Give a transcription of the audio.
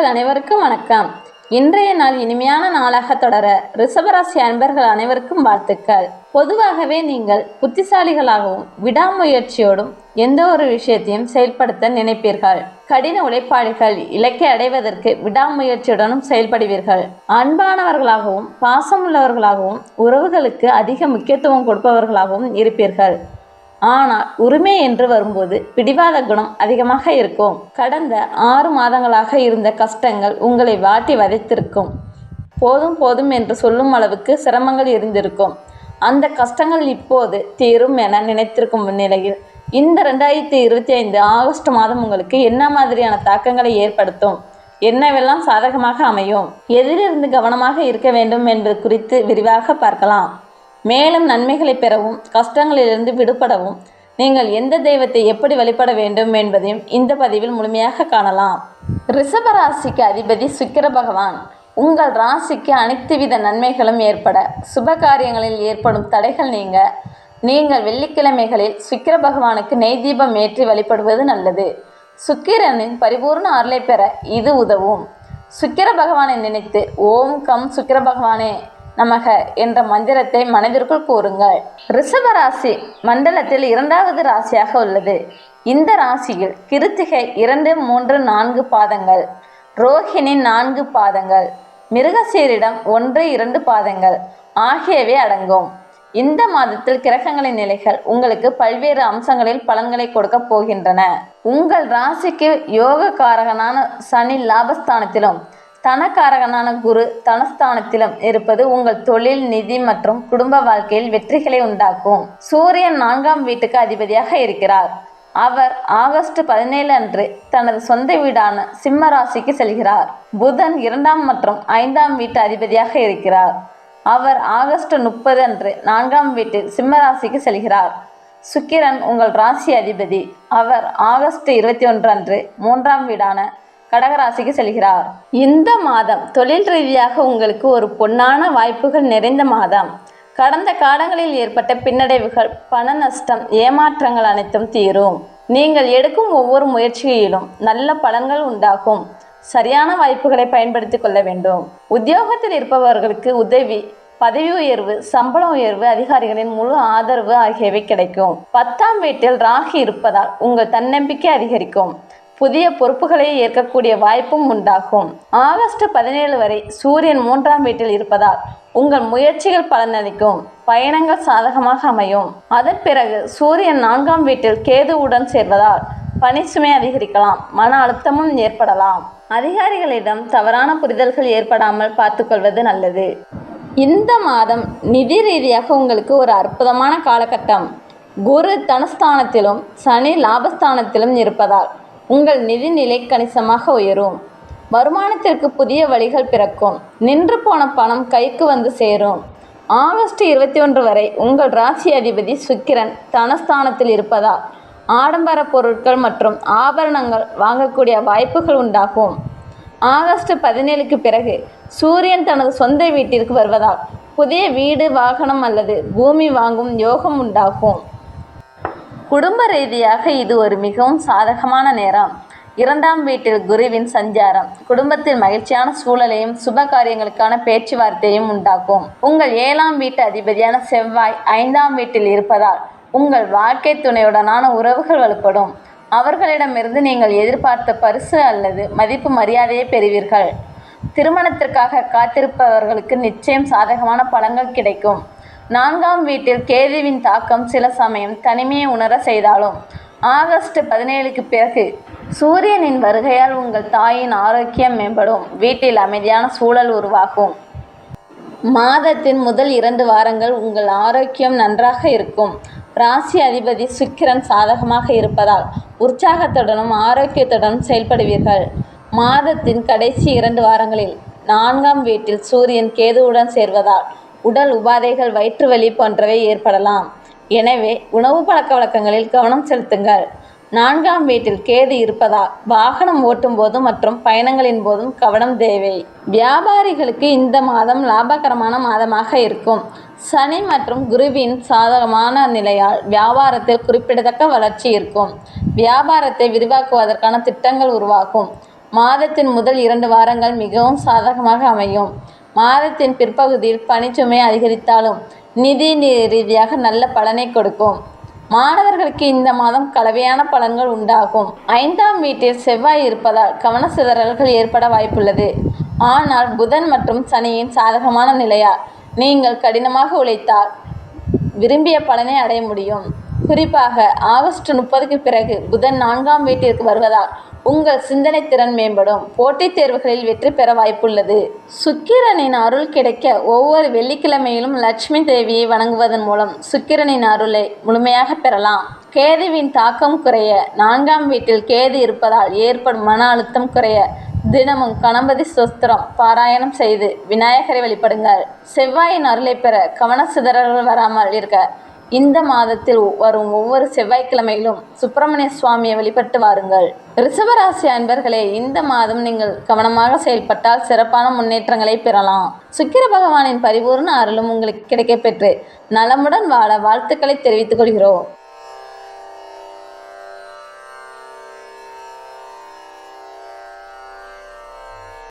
நேயர்கள் அனைவருக்கும் வணக்கம். இன்றைய நாள் இனிமையான நாளாக தொடர ரிஷபராசி அன்பர்கள் அனைவருக்கும் வாழ்த்துக்கள். பொதுவாகவே நீங்கள் புத்திசாலிகளாகவும் விடாமுயற்சியோடும் எந்த ஒரு விஷயத்தையும் செயல்படுத்த நினைப்பீர்கள். கடின உழைப்பாளிகள், இலக்கை அடைவதற்கு விடாமுயற்சியுடனும் செயல்படுவீர்கள். அன்பானவர்களாகவும் பாசமுள்ளவர்களாகவும் உறவுகளுக்கு அதிக முக்கியத்துவம் கொடுப்பவர்களாகவும் இருப்பீர்கள். ஆனால் உரிமை என்று வரும்போது பிடிவாத குணம் அதிகமாக இருக்கும். கடந்த 6 மாதங்களாக இருந்த கஷ்டங்கள் உங்களை வாட்டி வதைத்திருக்கும். போதும் போதும் என்று சொல்லும் அளவுக்கு சிரமங்கள் இருந்திருக்கும். அந்த கஷ்டங்கள் இப்போது தீரும் என நினைத்திருக்கும் நிலையில் இந்த 2025 ஆகஸ்ட் மாதம் உங்களுக்கு என்ன மாதிரியான தாக்கங்களை ஏற்படுத்தும், என்னவெல்லாம் சாதகமாக அமையும், எதிலிருந்து கவனமாக இருக்க வேண்டும் என்பது குறித்து விரிவாக பார்க்கலாம். மேலும் நன்மைகளை பெறவும் கஷ்டங்களிலிருந்து விடுபடவும் நீங்கள் எந்த தெய்வத்தை எப்படி வழிபட வேண்டும் என்பதையும் இந்த பதிவில் முழுமையாக காணலாம். ரிஷப ராசிக்கு அதிபதி சுக்கிர பகவான். உங்கள் ராசிக்கு அனைத்து வித நன்மைகளும் ஏற்பட, சுப காரியங்களில் ஏற்படும் தடைகள் நீங்க நீங்கள் வெள்ளிக்கிழமைகளில் சுக்கிர பகவானுக்கு நெய் தீபம் ஏற்றி வழிபடுவது நல்லது. சுக்கிரனின் பரிபூர்ண அருளை பெற இது உதவும். சுக்கிர பகவானை நினைத்து ஓம் கம் சுக்கிர பகவானே நமக என்ற மந்திரத்தை மனதிற்குள் கூறுங்கள். ரிஷப ராசி மண்டலத்தில் 2வது ராசியாக உள்ளது. இந்த ராசியில் கிருத்திகை 2, 3, 4 பாதங்கள், ரோஹிணி 4 பாதங்கள், மிருகசீரிடம் 1, 2 பாதங்கள் ஆகியவை அடங்கும். இந்த மாதத்தில் கிரகங்களின் நிலைகள் உங்களுக்கு பல்வேறு அம்சங்களில் பலன்களை கொடுக்க போகின்றன. உங்கள் ராசிக்கு யோக காரகனான சனி லாபஸ்தானத்திலும் தனக்காரகனான குரு தனஸ்தானத்திலும் இருப்பது உங்கள் தொழில், நிதி மற்றும் குடும்ப வாழ்க்கையில் வெற்றிகளை உண்டாக்கும். சூரியன் 4ஆம் வீட்டுக்கு அதிபதியாக இருக்கிறார். அவர் ஆகஸ்ட் 17 அன்று தனது சொந்த வீடான சிம்ம ராசிக்கு செல்கிறார். புதன் 2ஆம் மற்றும் 5ஆம் வீட்டு அதிபதியாக இருக்கிறார். அவர் ஆகஸ்ட் 30 அன்று 4ஆம் வீட்டில் சிம்ம ராசிக்கு செல்கிறார். சுக்கிரன் உங்கள் ராசி அதிபதி. அவர் ஆகஸ்ட் 21 அன்று 3ஆம் வீடான கடகராசிக்கு செல்கிறார். இந்த மாதம் தொழில் ரீதியாக உங்களுக்கு ஒரு பொன்னான வாய்ப்புகள் நிறைந்த மாதம். கடந்த காலங்களில் ஏற்பட்ட பின்னடைவுகள், பண நஷ்டம், ஏமாற்றங்கள் அனைத்தும் தீரும். நீங்கள் எடுக்கும் ஒவ்வொரு முயற்சியிலும் நல்ல பலன்கள் உண்டாகும். சரியான வாய்ப்புகளை பயன்படுத்தி கொள்ள வேண்டும். உத்தியோகத்தில் இருப்பவர்களுக்கு உதவி, பதவி உயர்வு, சம்பள உயர்வு, அதிகாரிகளின் முழு ஆதரவு ஆகியவை கிடைக்கும். 10ஆம் வீட்டில் ராகு இருப்பதால் உங்கள் தன்னம்பிக்கை அதிகரிக்கும். புதிய பொறுப்புகளை ஏற்கக்கூடிய வாய்ப்பும் உண்டாகும். ஆகஸ்ட் 17 வரை சூரியன் 3ஆம் வீட்டில் இருப்பதால் உங்கள் முயற்சிகள் பலனளிக்கும். பயணங்கள் சாதகமாக அமையும். அதன் பிறகு சூரியன் 4ஆம் வீட்டில் கேதுவுடன் சேர்வதால் பணி சுமை அதிகரிக்கலாம். மன அழுத்தமும் ஏற்படலாம். அதிகாரிகளிடம் தவறான புரிதல்கள் ஏற்படாமல் பார்த்துக்கொள்வது நல்லது. இந்த மாதம் நிதி ரீதியாக உங்களுக்கு ஒரு அற்புதமான காலகட்டம். குரு தனஸ்தானத்திலும் சனி லாபஸ்தானத்திலும் இருப்பதால் உங்கள் நிதிநிலை கணிசமாக உயரும். வருமானத்திற்கு புதிய வழிகள் பிறக்கும். நின்று போன பணம் கைக்கு வந்து சேரும். ஆகஸ்ட் 21 வரை உங்கள் ராசி அதிபதி சுக்கிரன் தனஸ்தானத்தில் இருப்பதால் ஆடம்பர பொருட்கள் மற்றும் ஆபரணங்கள் வாங்கக்கூடிய வாய்ப்புகள் உண்டாகும். ஆகஸ்ட் 17க்கு பிறகு சூரியன் தனது சொந்த வீட்டிற்கு வருவதால் புதிய வீடு, வாகனம் அல்லது பூமி வாங்கும் யோகம் உண்டாகும். குடும்ப ரீதியாக இது ஒரு மிகவும் சாதகமான நேரம். 2ஆம் வீட்டில் குருவின் சஞ்சாரம் குடும்பத்தில் மகிழ்ச்சியான சூழலையும் சுப காரியங்களுக்கான பேச்சுவார்த்தையும் உண்டாக்கும். உங்கள் 7ஆம் வீட்டு அதிபதியான செவ்வாய் 5ஆம் வீட்டில் இருப்பதால் உங்கள் வாழ்க்கை துணையுடனான உறவுகள் வலுப்படும். அவர்களிடமிருந்து நீங்கள் எதிர்பார்த்த பரிசு அல்லது மதிப்பு மரியாதையை பெறுவீர்கள். திருமணத்திற்காக காத்திருப்பவர்களுக்கு நிச்சயம் சாதகமான பலன்கள் கிடைக்கும். 4ஆம் வீட்டில் கேதுவின் தாக்கம் சில சமயம் தனிமையை உணர செய்தாலும் ஆகஸ்ட் 17க்கு பிறகு சூரியனின் வருகையால் உங்கள் தாயின் ஆரோக்கியம் மேம்படும். வீட்டில் அமைதியான சூழல் உருவாகும். மாதத்தின் முதல் 2 வாரங்கள் உங்கள் ஆரோக்கியம் நன்றாக இருக்கும். ராசி அதிபதி சுக்கிரன் சாதகமாக இருப்பதால் உற்சாகத்துடனும் ஆரோக்கியத்துடனும் செயல்படுவீர்கள். மாதத்தின் கடைசி 2 வாரங்களில் 4ஆம் வீட்டில் சூரியன் கேதுவுடன் சேர்வதால் உடல் உபாதைகள், வயிற்று வலி போன்றவை ஏற்படலாம். எனவே உணவு பழக்க வழக்கங்களில் கவனம் செலுத்துங்கள். 4ஆம் வீட்டில் கேது இருப்பதால் வாகனம் ஓட்டும் போது மற்றும் பயணங்களின் போதும் கவனம் தேவை. வியாபாரிகளுக்கு இந்த மாதம் லாபகரமான மாதமாக இருக்கும். சனி மற்றும் குருவின் சாதகமான நிலையால் வியாபாரத்தில் குறிப்பிடத்தக்க வளர்ச்சி இருக்கும். வியாபாரத்தை விரிவாக்குவதற்கான திட்டங்கள் உருவாகும். மாதத்தின் முதல் 2 வாரங்கள் மிகவும் சாதகமாக அமையும். மாதத்தின் பிற்பகுதியில் பணிச்சுமை அதிகரித்தாலும் நிதி ரீதியாக நல்ல பலனை கொடுக்கும். மாணவர்களுக்கு இந்த மாதம் கலவையான பலன்கள் உண்டாகும். 5ஆம் வீட்டில் செவ்வாய் இருப்பதால் கவன சிதறல்கள் ஏற்பட வாய்ப்புள்ளது. ஆனால் புதன் மற்றும் சனியின் சாதகமான நிலையால் நீங்கள் கடினமாக உழைத்தால் விரும்பிய பலனை அடைய முடியும். குறிப்பாக ஆகஸ்ட் 30க்கு பிறகு புதன் 4ஆம் வீட்டிற்கு வருவதால் உங்கள் சிந்தனை திறன் மேம்படும். போட்டித் தேர்வுகளில் வெற்றி பெற வாய்ப்புள்ளது. சுக்கிரனின் அருள் கிடைக்க ஒவ்வொரு வெள்ளிக்கிழமையிலும் லட்சுமி தேவியை வணங்குவதன் மூலம் சுக்கிரனின் அருளை முழுமையாக பெறலாம். கேதுவின் தாக்கம் குறைய 4ஆம் வீட்டில் கேது இருப்பதால் ஏற்படும் மன அழுத்தம் குறைய தினமும் கணபதி ஸ்தோத்திரம் பாராயணம் செய்து விநாயகரை வழிபடுங்கள். செவ்வாயின் அருளை பெற கவன சிதறல்கள் வராமல் இருக்க இந்த மாதத்தில் வரும் ஒவ்வொரு செவ்வாய்க்கிழமையிலும் சுப்பிரமணிய சுவாமியை வழிபட்டு வாருங்கள். ரிஷபராசி அன்பர்களே, இந்த மாதம் நீங்கள் கவனமாக செயல்பட்டால் சிறப்பான முன்னேற்றங்களை பெறலாம். சுக்கிர பகவானின் பரிபூர்ண அருளும் உங்களுக்கு கிடைக்கப்பெற்று நலமுடன் வாழ வாழ்த்துக்களை தெரிவித்துக் கொள்கிறோம்.